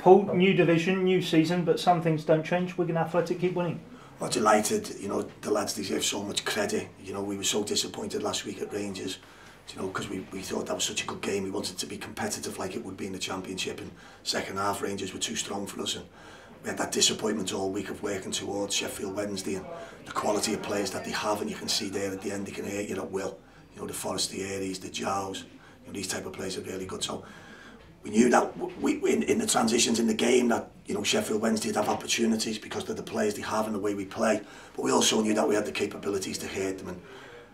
Paul, new division, new season, but some things don't change. Wigan Athletic keep winning. Well, delighted. You know, the lads deserve so much credit. You know, we were so disappointed last week at Rangers, you know, because we thought that was such a good game. We wanted to be competitive like it would be in the Championship, and second half Rangers were too strong for us, and we had that disappointment all week of working towards Sheffield Wednesday and the quality of players that they have, and you can see there at the end they can hurt you at will. You know, the Forestieres, the Jows, you know, these type of players are really good. So we knew that in the transitions in the game that, you know, Sheffield Wednesday would have opportunities because of the players they have and the way we play, but we also knew that we had the capabilities to hurt them, and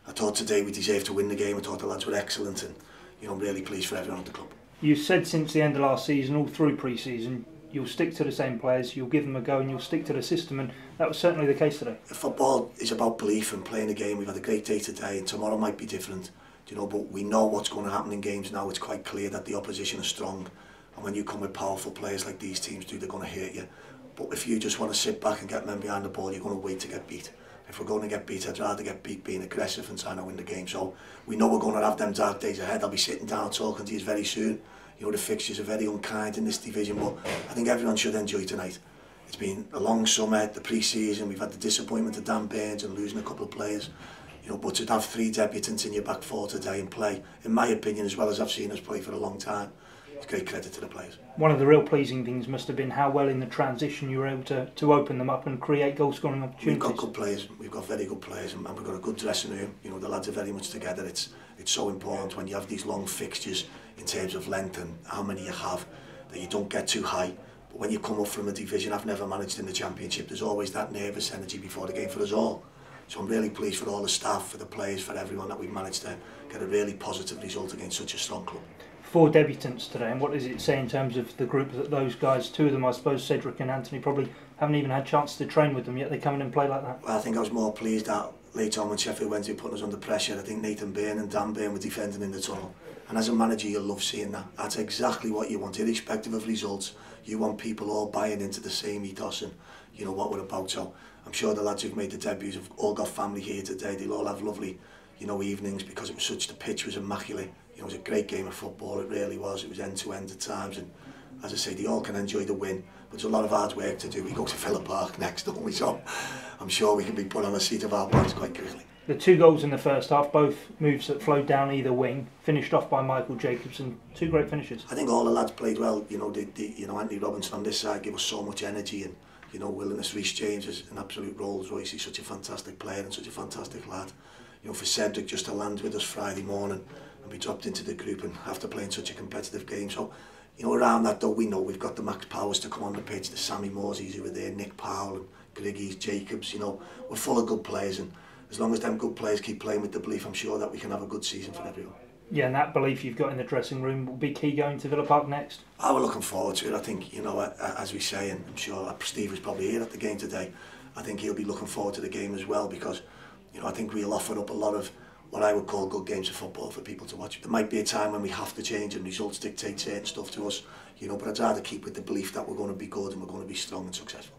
I thought today we deserved to win the game. I thought the lads were excellent, and, you know, I'm really pleased for everyone at the club. You said since the end of last season, all through pre-season, you'll stick to the same players, you'll give them a go and you'll stick to the system, and that was certainly the case today. Football is about belief and playing a game. We've had a great day today and tomorrow might be different, you know, but we know what's going to happen in games now. It's quite clear that the opposition is strong, and when you come with powerful players like these teams do, they're going to hurt you. But if you just want to sit back and get men behind the ball, you're going to wait to get beat. If we're going to get beat, I'd rather get beat being aggressive and trying to win the game. So we know we're going to have them dark days ahead. I'll be sitting down talking to you very soon. You know, the fixtures are very unkind in this division, but I think everyone should enjoy tonight. It's been a long summer, the pre-season, we've had the disappointment of Dan Burns and losing a couple of players. You know, but to have 3 debutants in your back 4 today and play, in my opinion, as well as I've seen us play for a long time, it's great credit to the players. One of the real pleasing things must have been how well in the transition you were able to open them up and create goal scoring opportunities. We've got good players, we've got very good players, and we've got a good dressing room. You know, the lads are very much together. It's so important when you have these long fixtures in terms of length and how many you have, that you don't get too high. But when you come up from a division, I've never managed in the Championship, there's always that nervous energy before the game for us all. So I'm really pleased for all the staff, for the players, for everyone that we've managed to get a really positive result against such a strong club. 4 debutants today, and what does it say in terms of the group that those guys, 2 of them I suppose, Cedric and Anthony, probably haven't even had a chance to train with them yet they come in and play like that? Well, I think I was more pleased that later on when Sheffield Wednesday put us under pressure, I think Nathan Byrne and Dan Byrne were defending in the tunnel, and as a manager you love seeing that. That's exactly what you want, irrespective of results. You want people all buying into the same ethos and, you know, what we're about. So I'm sure the lads who've made the debuts have all got family here today. They'll all have lovely, you know, evenings, because it was such, the pitch was immaculate. You know, it was a great game of football, it really was. It was end to end at times, and as I say, they all can enjoy the win, but there's a lot of hard work to do. We go to Villa Park next, don't we? So I'm sure we can be put on the seat of our pants quite quickly. The 2 goals in the first half, both moves that flowed down either wing, finished off by Michael Jacobson. 2 great finishes. I think all the lads played well. You know, you know, Anthony Robinson on this side gave us so much energy, and, you know, willingness. Reece James is an absolute Rolls Royce. He's such a fantastic player and such a fantastic lad. You know, for Cedric just to land with us Friday morning and be dropped into the group and after playing such a competitive game. So, you know, around that though, we know we've got the Max Powers to come on the pitch, the Sammy Morseys who were there, Nick Powell and Griggy's, Jacobs. You know, we're full of good players, and as long as them good players keep playing with the belief, I'm sure that we can have a good season for everyone. Yeah, and that belief you've got in the dressing room will be key going to Villa Park next. Oh, we're looking forward to it. I think, you know, as we say, and I'm sure Steve was probably here at the game today, I think he'll be looking forward to the game as well, because, you know, I think we'll offer up a lot of what I would call good games of football for people to watch. There might be a time when we have to change and results dictate certain stuff to us, you know, but I'd rather keep with the belief that we're going to be good and we're going to be strong and successful.